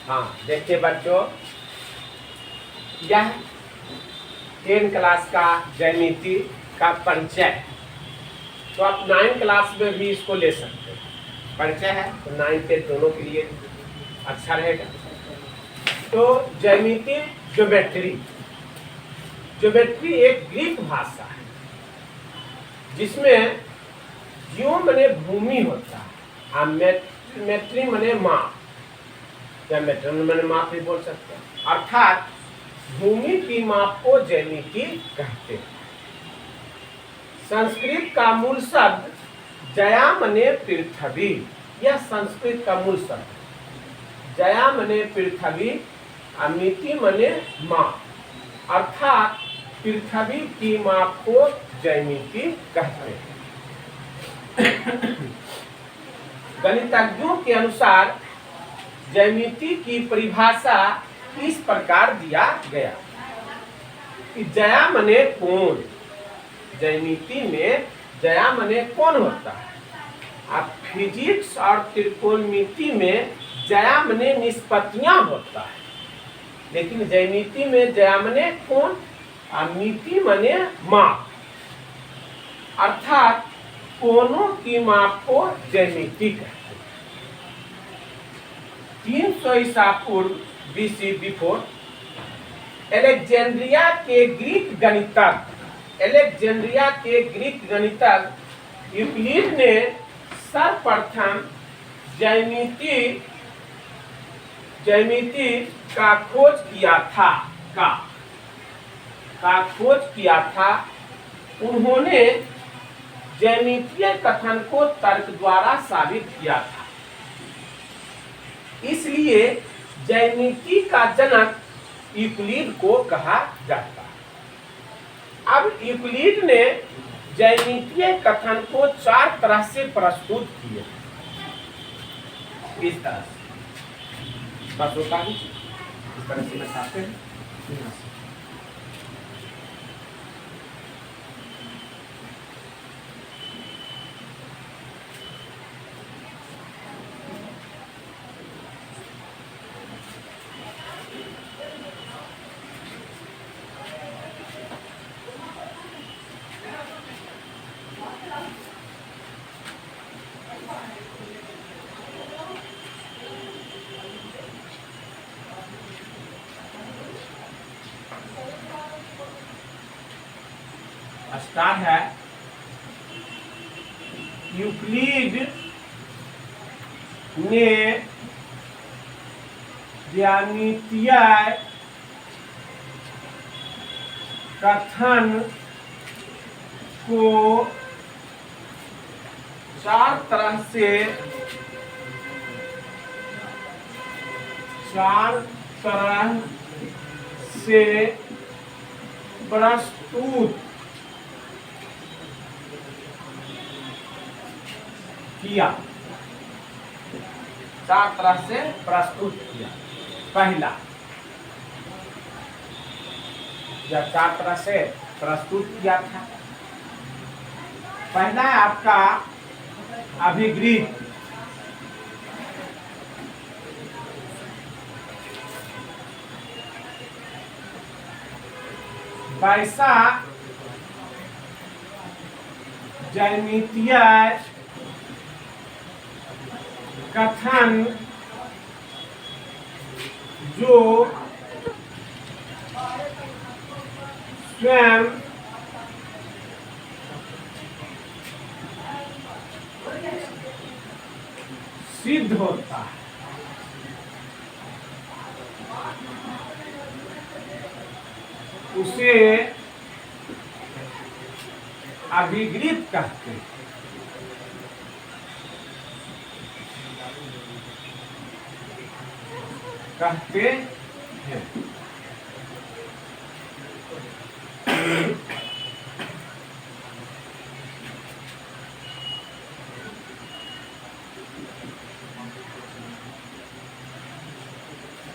हाँ देखिए बच्चों, यह 10 क्लास का ज्यामिति का परिचय। तो आप 9 क्लास में भी इसको ले सकते हैं। परिचय है तो 9 के दोनों के लिए अच्छा रहेगा। तो ज्यामिति ज्योमेट्री, ज्योमेट्री एक ग्रीक भाषा है जिसमें जियो मने भूमि होता है और मेट्री मने माप, या मेट्रन मने माप भी बोल सकते हैं। अर्थात भूमि की माप को ज्यामिति कहते हैं। संस्कृत का मूल शब्द जया मने पृथ्वी, यह संस्कृत का मूल शब्द। जया मने पृथ्वी, अमिति मने माप, अर्थात पृथ्वी की माप को ज्यामिति कहते हैं। गणितज्ञों के अनुसार ज्यामिति की परिभाषा इस प्रकार दिया गया कि जया मने कोण, ज्यामिति में जया मने कोण होता है। अब फिजिक्स और त्रिकोणमिति में जया मने निष्पत्तियां होता है, लेकिन ज्यामिति में जया मने कोण और मिति मने माप, अर्थात कोणों की माप को ज्यामिति कहते हैं। 300 ईसा पूर्व बीसी बिफोर अलेक्जेंड्रिया के ग्रीक गणितज्ञ यूक्लिड ने सर्वप्रथम ज्यामिति का खोज किया था। उन्होंने ज्यामितीय कथन को तर्क द्वारा साबित किया था। इसलिए ज्यामिति का जनक यूक्लिड को कहा जाता है। अब यूक्लिड ने ज्यामितीय कथन को 4 तरह से प्रस्तुत किए। इस तरह से बस होता है, इस तरह से बताते हैं। स्टार है यूक्लिड ने ज्यामितीय कथन को 4 तरह से प्रस्तुत किया। 4 तरह से प्रस्तुत किया। पहला, यह 4 तरह से प्रस्तुत किया था। पहला है आपका अभिग्रीक, वैसा ज्यामितीय कथन जो स्वयं सिद्ध होता है, उसे अभिग्रीक कहते हैं।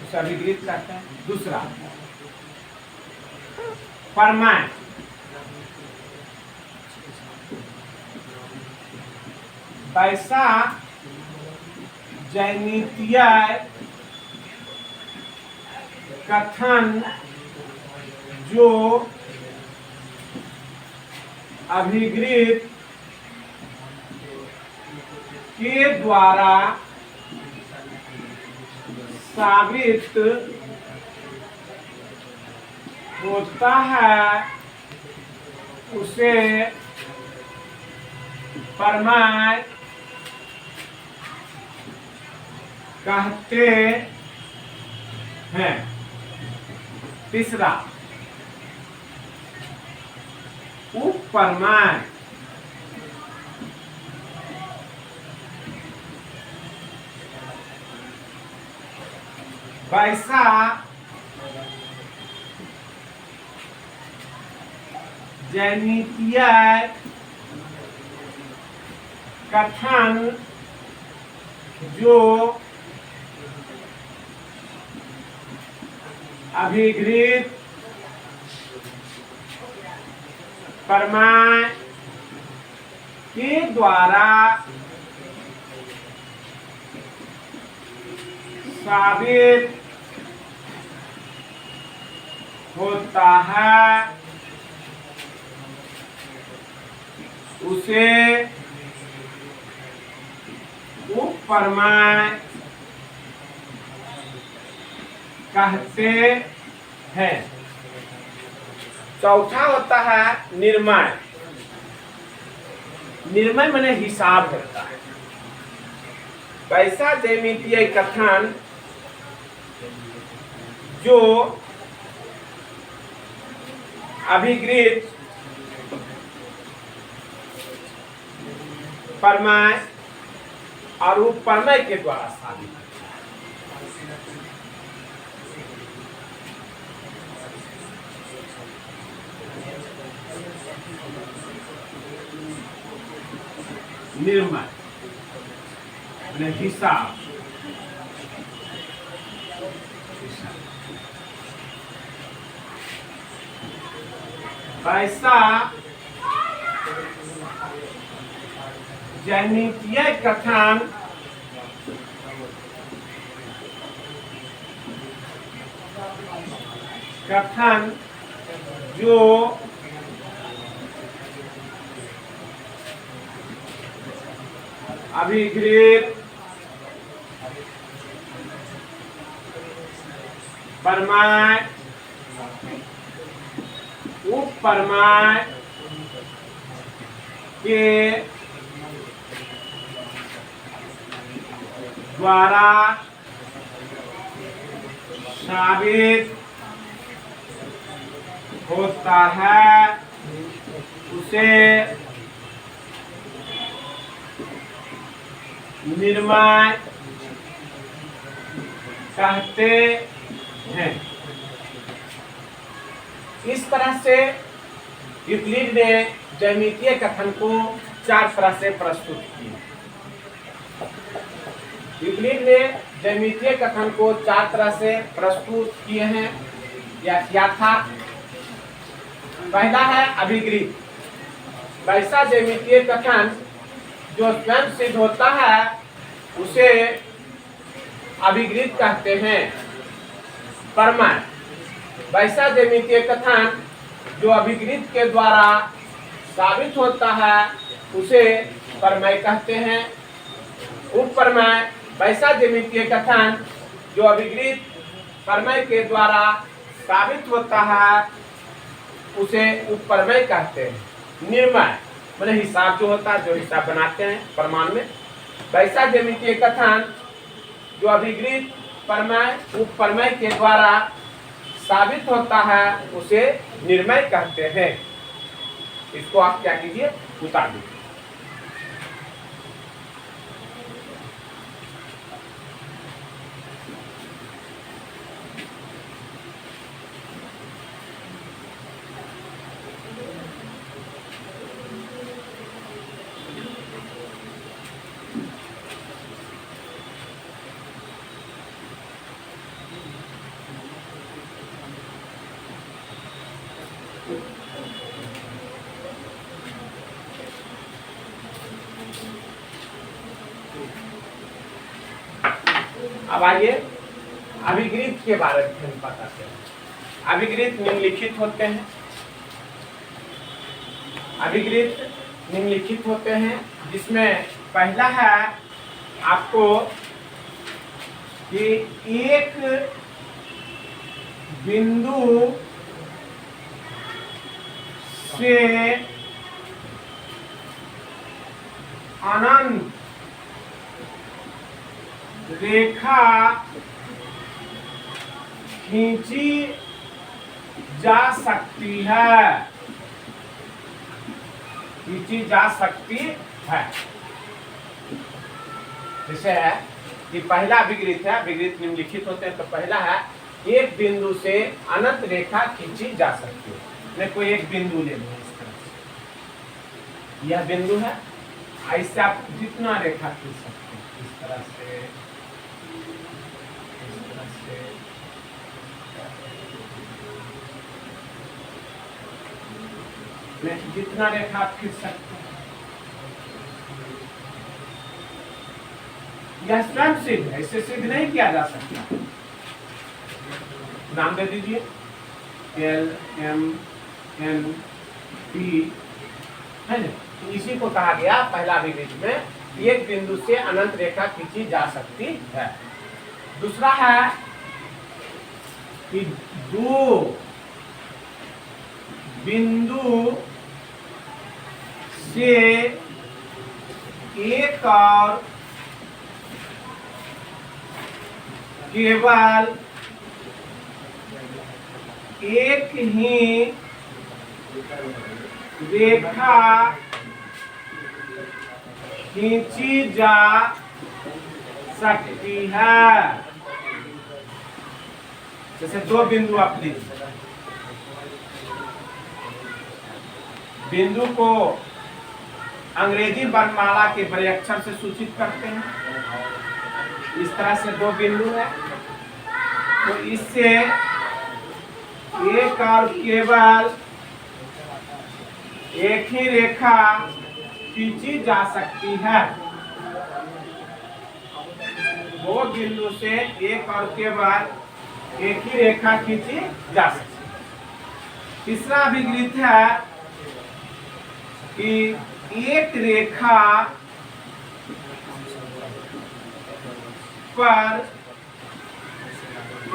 उसे अभिग्रीक कहते हैं। दूसरा परमाय, वैसा ज्यामितीय कथन जो अभिगृत के द्वारा साबित होता है उसे प्रमाण कहते हैं। तीसरा, उपप्रमाण वैसा ज्यामितीय कथन जो अभिगृत प्रमाण के द्वारा साबित होता है उसे उपप्रमाण कहते हैं। चौथा होता है निर्मय। निर्मय माने हिसाब होता है। वैसा ज्यामितीय कथन जो अभिगृत प्रमेय और उपप्रमेय के द्वारा साबित निर्मय माने हिसाब। वैसा ज्यामितीय कथन जो अभिगृत प्रमेय उपप्रमेय के द्वारा साबित होता है उसे निर्मय कहते हैं। इस तरह से यूक्लिड ने ज्यामितीय कथन को 4 तरह से प्रस्तुत किया। यूक्लिड ने ज्यामितीय कथन को 4 तरह से प्रस्तुत किए हैं या किया था। पहला है अभिगृत। वैसा ज्यामितीय कथन जो स्वयं सिद्ध होता है उसे अभिगृत कहते हैं। प्रमेय। वैसा ज्यामितीय कथन जो अभिगृत के द्वारा साबित होता है उसे प्रमेय कहते हैं। उपप्रमेय। वैसा ज्यामितीय कथन जो अभिगृत प्रमेय के द्वारा साबित होता है उसे उपप्रमेय कहते हैं। निर्मय माने हिसाब जो होता है, जो हिसाब बनाते हैं प्रमाण में। वैसा ज्यामितीय कथन जो अभिगृत प्रमेय उपप्रमेय के द्वारा साबित होता है उसे निर्मय कहते हैं। इसको आप क्या कीजिए, उतार दीजिए। अब आइए अभिगृत के बारे में हम बताते हैं। अभिगृत निम्नलिखित होते हैं। अभिगृत निम्नलिखित होते हैं, जिसमें पहला है आपको कि एक बिंदु से अनंत रेखा खींची जा सकती है। खींची जा सकती है। जैसे है कि पहला अभिगृत है, अभिगृत निम्नलिखित होते हैं। तो पहला है एक बिंदु से अनंत रेखा खींची जा सकती है। मैं कोई एक बिंदु ले लूँ इस तरह से, यह बिंदु है, ऐसे आप जितना रेखा खींच सकते हैं, इस तरह से, इस तरह से, मैं जितना रेखा आप खींच सकते हैं। यह स्वयं सिद्ध है, इससे सिद्ध नहीं किया जा सकता। नाम दे दीजिए, एल एम एन पी, है ना। तो इसी को कहा गया पहला अभिगृत में एक बिंदु से अनंत रेखा खींची जा सकती है। दूसरा है कि दो बिंदु से एक और केवल एक ही रेखा खींची जा सकती है। जैसे दो बिंदु आप लीजिए, बिंदु को अंग्रेजी वर्णमाला के बड़े अक्षर से सूचित करते हैं। इस तरह से दो बिंदु है, तो इससे एक और केवल एक ही रेखा खींची जा सकती है। दो बिंदु से एक और केवल एक ही रेखा खींची जा सकती है। तीसरा अभिगृत है कि एक रेखा पर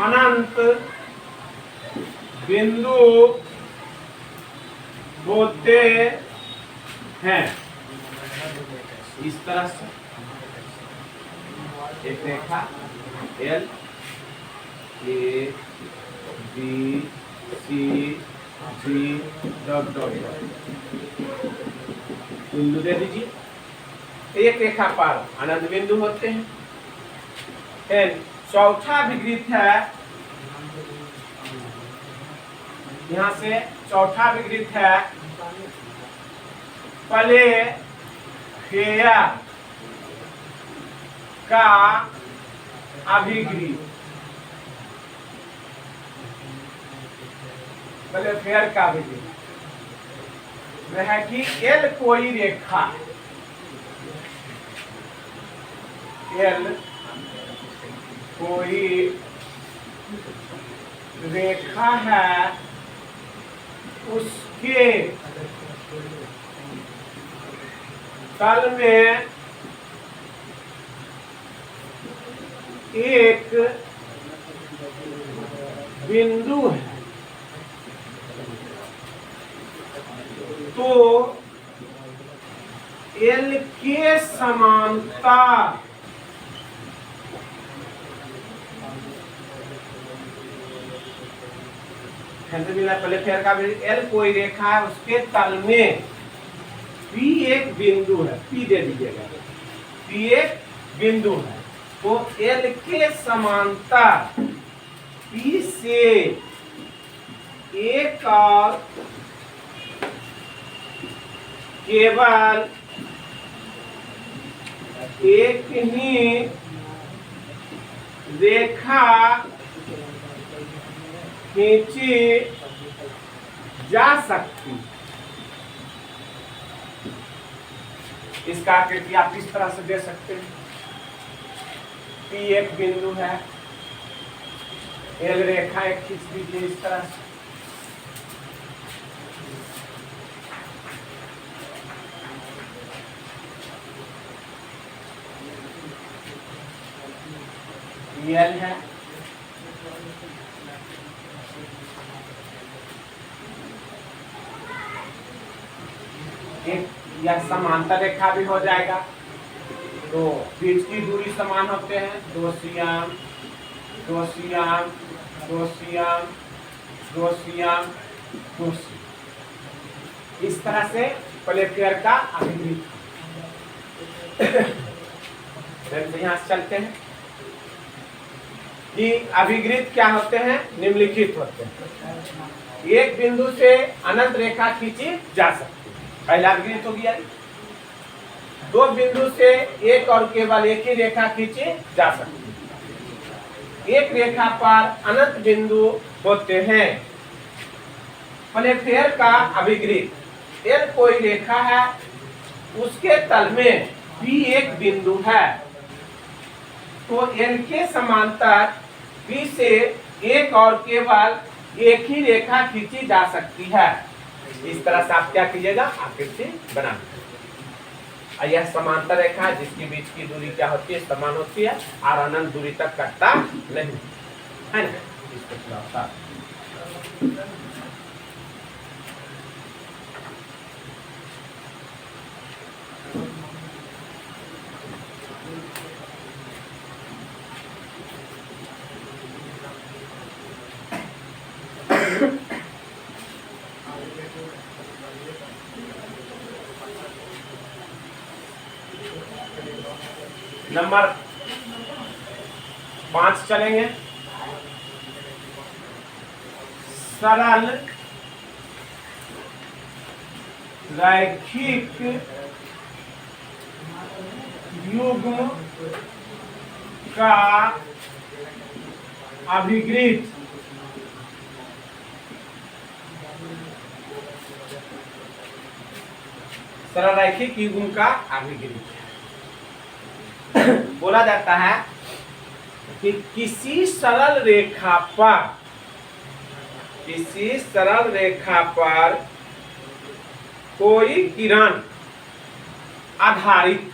अनंत बिंदु होते हैं। इस तरह से एक रेखा एल, ए, बी, सी, जी, डॉट डॉट बिंदु दे दीजिए। एक रेखा पर अनंत बिंदु होते हैं। फिर चौथा अभिगृत है, यहाँ से चौथा विगृत है पले फेयर का अभिगृत। पले फेयर का अभिगृत वह है कि एल कोई रेखा, एल कोई रेखा है, उसके तल में एक बिंदु है, तो एल के समांतर पहले फेयर का भी एल कोई रेखा है, उसके तल में पी एक बिंदु है। पी दे दीजिएगा, पी एक बिंदु है, तो एल के समांतर पी से एक और केवल एक ही रेखा खींची जा सकती। इसका आकृति आप इस तरह से दे सकते हैं। पी एक बिंदु है, एल रेखा एक खींच दीजिए इस तरह से। एल है, एक यह समांतर रेखा भी हो जाएगा। तो बीच की दूरी समान होते हैं, 2 SIAM 2 SIAM 2 SIAM 2 SIAM 2 SIAM. इस तरह से प्लेफेयर का अभिवृत्त। यहाँ से चलते हैं कि अभिवृत्त क्या होते हैं, निम्नलिखित होते हैं। एक बिंदु से अनंत रेखा खींची जा सकती है, पहला अभिवृत्त हो गया। दो बिंदु से एक और केवल एक ही रेखा खींची जा सकती है। एक रेखा पर अनंत बिंदु होते हैं। प्लेफेयर का अभिवृत्त, एल कोई रेखा है, उसके तल में बी एक बिंदु है, तो एल के समांतर बी से एक और केवल एक ही रेखा खींची जा सकती है। इस तरह से आप क्या कीजिएगा, आकृति बना दीजिए। यह समांतर रेखा है जिसके बीच की दूरी क्या होती है, समान होती है और अनंत दूरी तक कटता नहीं है ना। इसको खिलाता नंबर 5 चलेंगे। सरल रैखिक युग्म का अभिवृत्त सरल रैखिक युग्म का अभिवृत्त बोला जाता है कि किसी सरल रेखा पर कोई किरण आधारित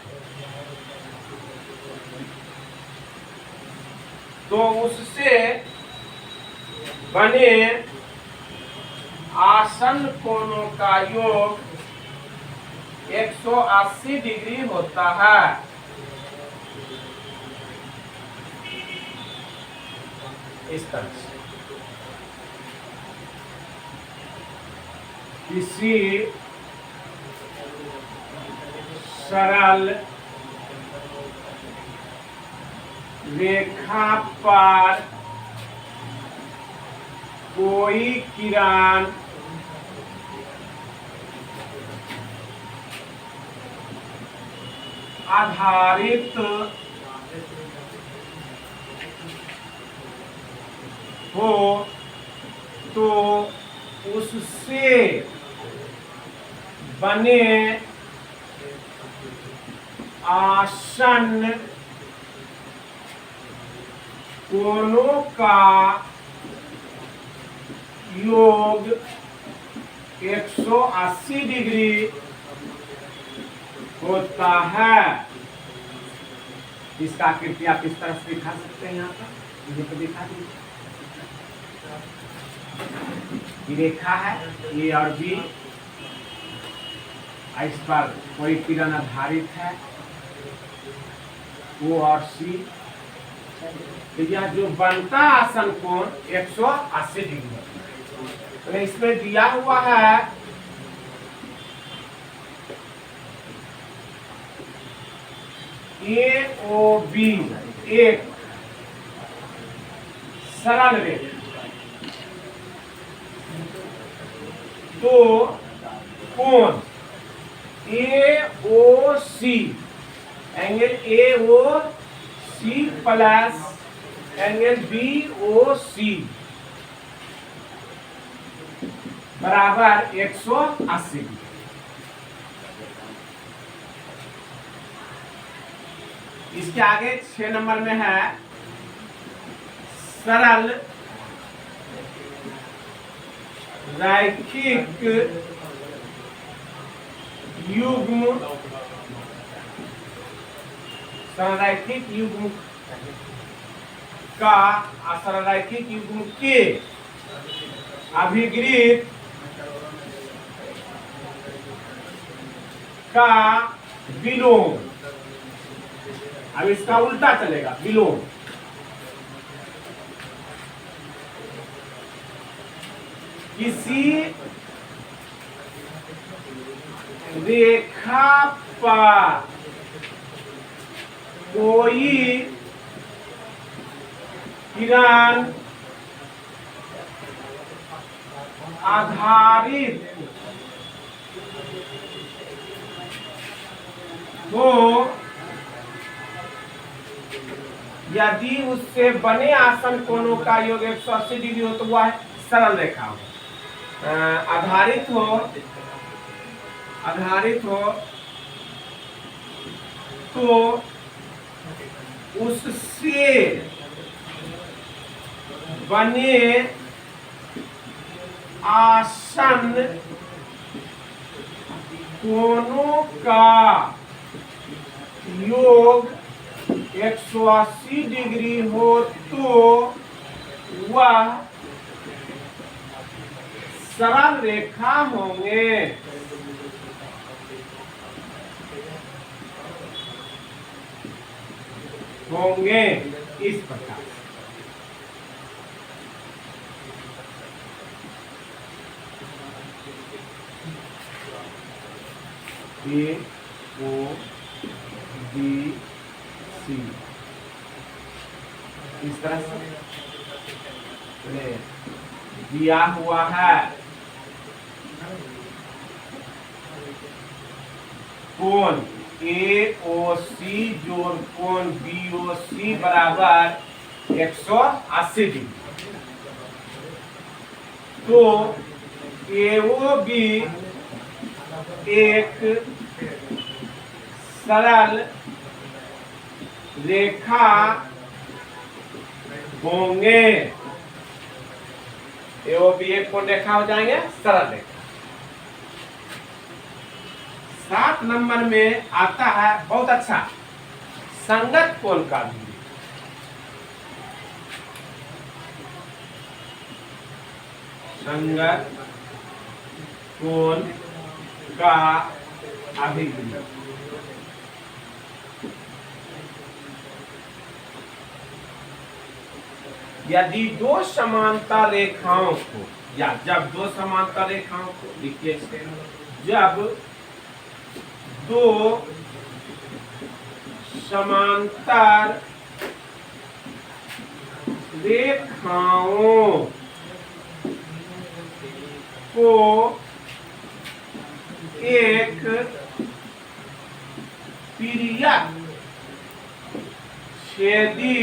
तो उससे बने आसन्न कोणों का योग 180 डिग्री होता है। इस तरह से किसी सरल रेखा पर कोई किरण आधारित हो तो उससे बने आसन्न कोणों का योग 180 डिग्री होता है। इसका आकृति आप इस तरह से दिखा सकते हैं। यहाँ पर मुझे तो दिखा दीजिए, रेखा है ए और बी, इस पर कोई किरण आधारित है ओ और सी। तो यह जो बनता आसन कोण 180 डिग्री है। तो इसमें दिया हुआ है ए ओ बी एक सरल रेखा, तो कोण A O C, angle A O C plus angle B O C बराबर 180। इसके आगे 6 नंबर में है सरल रैखिक युग्म सररैखिक युग्म का सररैखिक युग्म के अभिगृहित का विलोम। अब इसका उल्टा चलेगा, विलोम। किसी रेखा पर कोई किरण आधारित हो यदि उससे बने आसन कोणों का योग 180 डिग्री हो तो वह सरल रेखा हो। आधारित हो तो उससे बने आसन कोणों का योग 180 डिग्री हो तो वह सरल रेखा होंगे इस प्रकार। ए ओ बी सी इस तरह से दिया हुआ है। कोण ए ओ सी जोड़ कोण बी ओ सी बराबर 180 डिग्री। तो ए ओ बी एक सरल रेखा होंगे। ए ओ बी एक कौन रेखा हो जाएंगे? सरल रेखा। 7 नंबर में आता है बहुत अच्छा संगत कोण का भी। संगत कोण का अभिगम। यदि दो समांतर रेखाओं को या जब दो समांतर रेखाओं को लिखिए, जब दो समांतर रेखाओं को एक पीरियड छेदी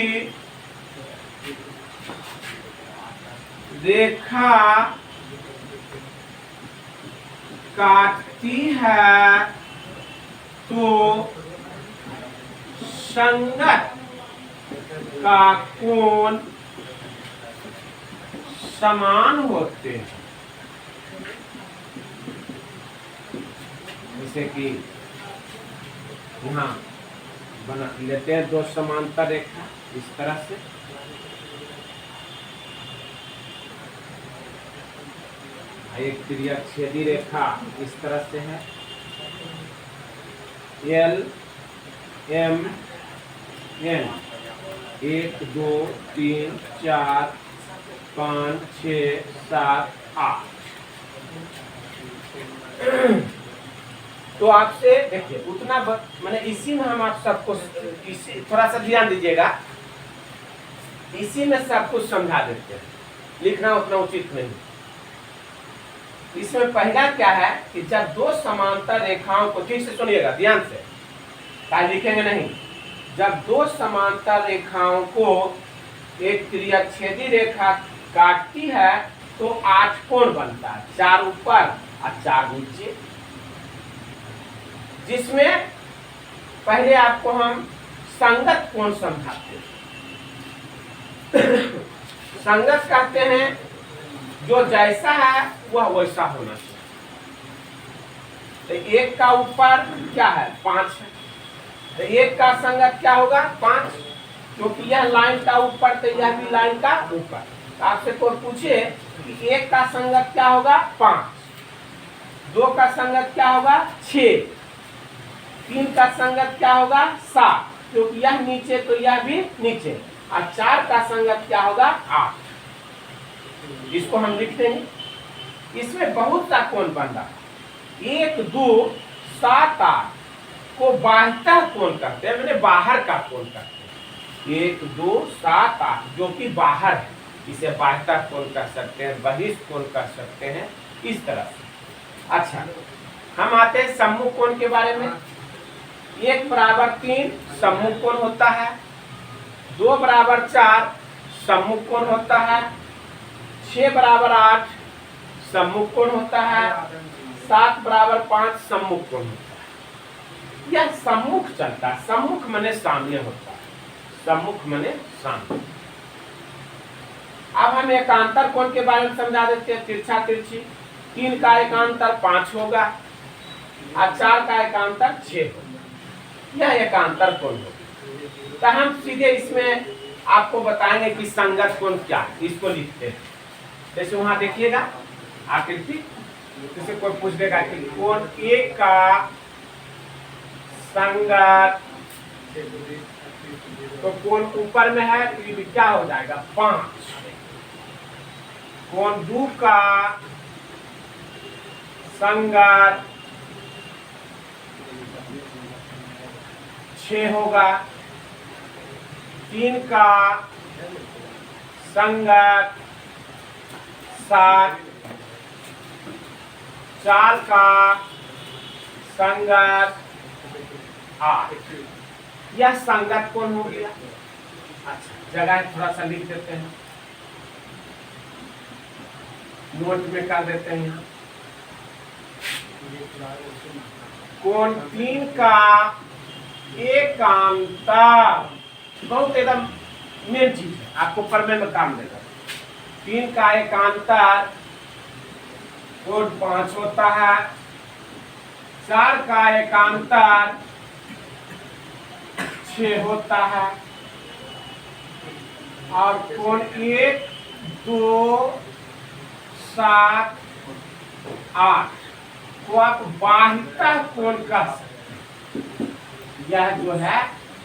रेखा काटती है तो संगत का कोण समान होते हैं। जैसे कि यहाँ बना लेते हैं दो समांतर रेखा इस तरह से। एक पीरियड छेदी रेखा इस तरह से है। L M N 1 2 3 4 5 6 7 8। तो आपसे देखिए उतना मैंने इसी में हम आप सबको इसी थोड़ा सा ध्यान दीजिएगा, इसी में सब कुछ समझा देते हैं, लिखना उतना उचित नहीं। इसमें पहला क्या है कि जब दो समांतर रेखाओं को, ठीक से सुनिएगा ध्यान से, क्या लिखेंगे नहीं, जब दो समांतर रेखाओं को एक त्रिअच्छेदी रेखा काटती है तो 8 कोण बनता है, 4 ऊपर और 4 नीचे। जिसमें पहले आपको हम संगत कोण समझाते हैं। संगत कहते हैं जो जैसा है वह वैसा होना चाहिए। तो एक का ऊपर क्या है 5 है, तो एक का संगत क्या होगा 5, क्योंकि यह लाइन का ऊपर तो यह भी लाइन का ऊपर। तो आपसे कोई पूछे कि एक का संगत क्या होगा 5, 2 का संगत क्या होगा 6, 3 का संगत क्या होगा 7, क्योंकि यह नीचे तो यह भी नीचे, और 4 का संगत क्या होगा 8। इसको हम लिख देंगे। इसमें बहुत सा कोण बन रहा है। 1 2 7 8 को बाह्य कोण करते हैं, मैंने बाहर का कोण करते हैं। 1 2 7 8 जो कि बाहर है, इसे बाह्य कोण कर सकते हैं, बहिष्ठ कोण कर सकते हैं, इस तरह से। अच्छा, हम आते हैं सम्मुख कोण के बारे में। 1 बराबर 3 सम्मुख कोण होता है, 2 बराबर 4 सम्मुख कोण होता है, 6 बराबर 8 सम्मुख कोण होता है, 7 बराबर 5 सम्मुख कोण होता है। यह सम्मुख चलता है, सम्मुख माने सामने होता है, सम्मुख माने सामने। अब हम एकांतर कोण के बारे में समझा देते हैं। तिरछा तिरछी, 3 का एकांतर 5 होगा और 4 का एकांतर 6 होगा, यह एकांतर कोण होगा। तो हम सीधे इसमें आपको बताएंगे कि संगत कोण क्या है, इसको लिखते हैं। जैसे वहां देखिएगा आकृति, जैसे कोई पूछ देगा कि कोण ए का संगत, तो कोण ऊपर में है तो ये क्या हो जाएगा 5। कोण 2 का संगत 6 होगा, 3 का संगत 7, 4 का संगत 8। यह संगत कोण हो गया। अच्छा, जगह थोड़ा सा लिख देते हैं, नोट में कर देते हैं। कोण 3 का एकांतर, बहुत एकदम मेन चीज है, आपको पढ़ने में काम देगा। 3 का एकांतर कोण 5 होता है, 4 का एकांतर 6 होता है, और कोण 1 2 7 8 को आप बाह्य कोण कह सकते हैं। यह जो है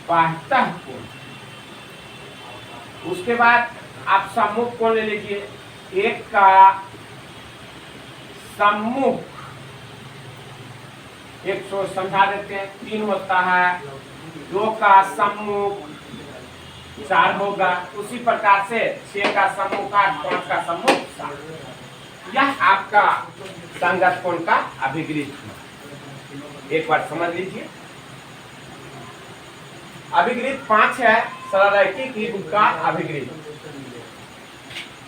बाह्य कोण। उसके बाद आप सम्मुख कोण ले लीजिए। 1 का सम्मुख 100 समझा देते हैं 3 होता है, 2 का सम्मुख 4 होगा, उसी प्रकार से 6 का सम्मुख 8, 5 का सम्मुख 7। यह आपका संगत कोण का अभिगृहित हुआ। एक बार समझ लीजिए, अभिगृहित 5 है, सरल रैखिक युग्म का अभिगृहित।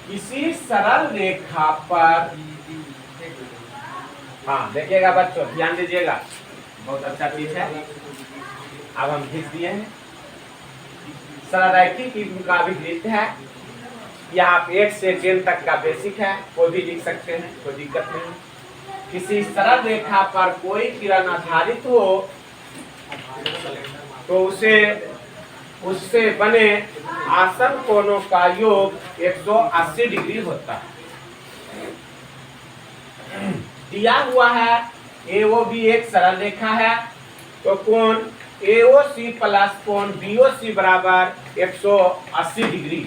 किसी सरल रेखा पर, हाँ देखिएगा बच्चों, ध्यान दीजिएगा, बहुत अच्छा चीज है। अब हम खींच दिए हैं, सरल रैखिक युग्म का अभिगृहित है। यहाँ 1 से 10 तक का बेसिक है, कोई भी लिख सकते हैं, कोई दिक्कत नहीं। किसी सरल रेखा पर कोई किरण आधारित हो तो उससे बने आसन कोणों का योग 180 डिग्री होता है। दिया हुआ है AOB एक सरल रेखा है, तो कोण AOC प्लस कोण BOC बराबर 180 डिग्री।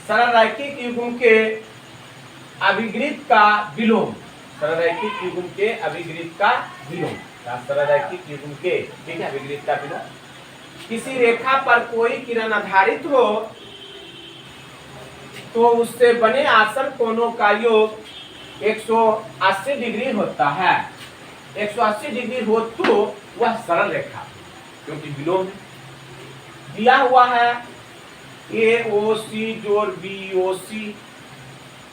सरल रैखिक युग्म के अभिगृहित का विलोम, सरल रैखिक युग्म के अभिगृहित का विलोम, सरल रैखिक युग्म के, ठीक है, अभिगृहित का विलोम। किसी रेखा पर कोई किरण आधारित हो तो उससे बने आसन कोणों का योग 180 डिग्री होता है। 180 डिग्री हो तो वह सरल रेखा, क्योंकि विलोम है। दिया हुआ है AOC जोड़ BOC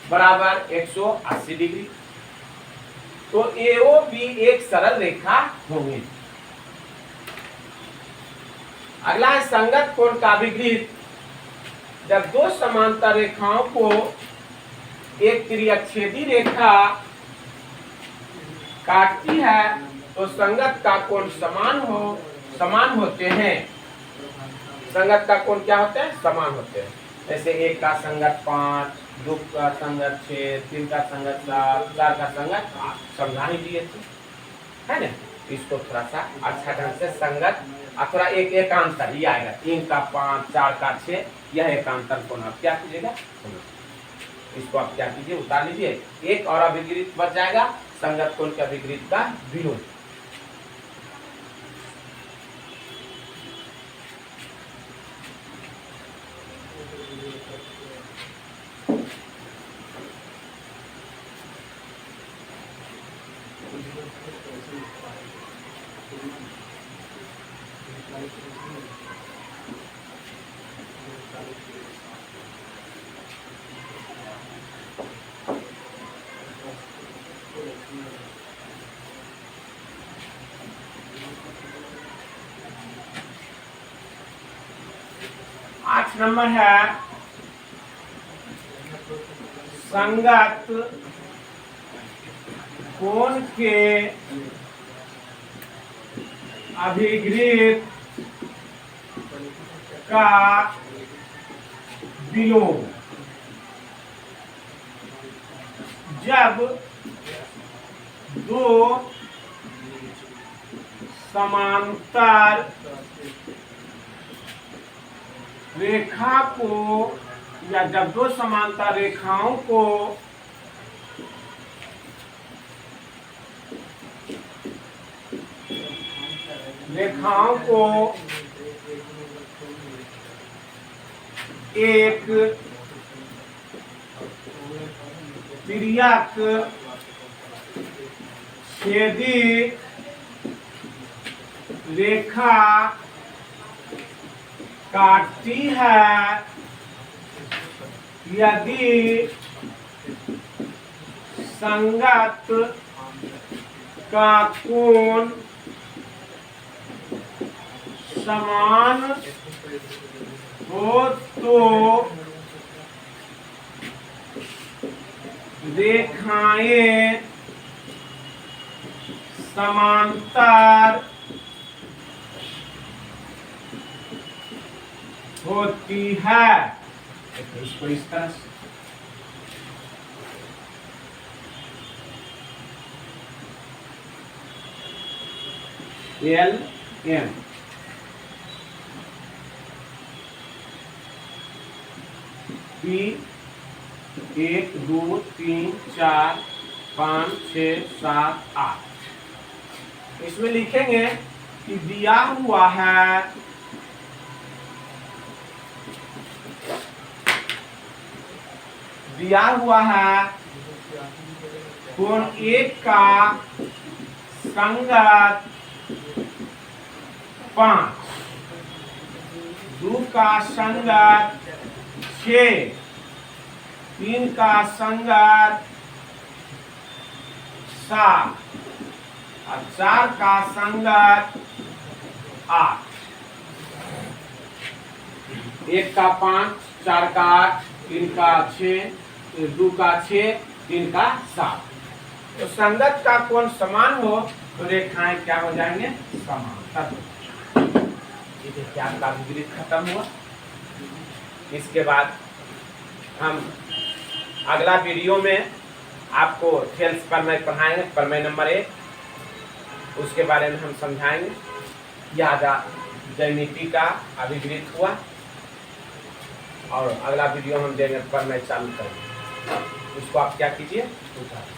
बराबर 180 डिग्री, तो AOB एक सरल रेखा होगी। अगला है संगत कोण का अभिगृहित। जब दो समांतर रेखाओं को एक त्रिअक्षेदी रेखा काटती है तो संगत का कोण समान होते हैं। संगत का कोण क्या होते हैं? समान होते हैं। जैसे एक का संगत 5, दो का संगत 6, 3 का संगत 7, 4 का संगत 8। समझा ही दिए थे, है ना। इसको थोड़ा सा अच्छा ढंग से संगत और थोड़ा एक एकांतर ये आएगा। 3 का 5, 4 का 6, यह एकांतर कोण आप क्या कीजिएगा? इसको आप क्या कीजिए? उतार लीजिए। एक और अभिगृहित बच जाएगा, संगत कोण के अभिगृहित का विरोध। आठ नंबर है संगत कोण के अभिगृहित का विलोम। जब दो समांतर रेखा को या जब दो समांतर रेखाओं को एक तिर्यक छेदी रेखा काटती है, यदि संगत का कोण समान हो तो रेखाएं समांतर होती है। इसको इस तरह से एल एम पी 1 2 3 4 5 6 7 8। इसमें लिखेंगे कि दिया हुआ है कोण 1 का संगत 5, 2 का संगत 6, 3 का संगत 7 और 4 का संगत 8। 1 का 5, 4 का 8, 3 का 6, 2 का 6, 3 का 7। तो संगत का कोण समान हो तो रेखाएं क्या हो जाएंगे? समांतर। ये देखिए आपका विपरीत खत्म हुआ। इसके बाद हम अगला वीडियो में आपको थेल्स प्रमेय पढ़ाएंगे, प्रमेय नंबर 1। उसके बारे में हम समझाएंगे। यह ज्यामिति का अभिगृहित हुआ और अगला वीडियो हम देंगे प्रमेय चालू करेंगे। उसको आप क्या कीजिए? उतारिए।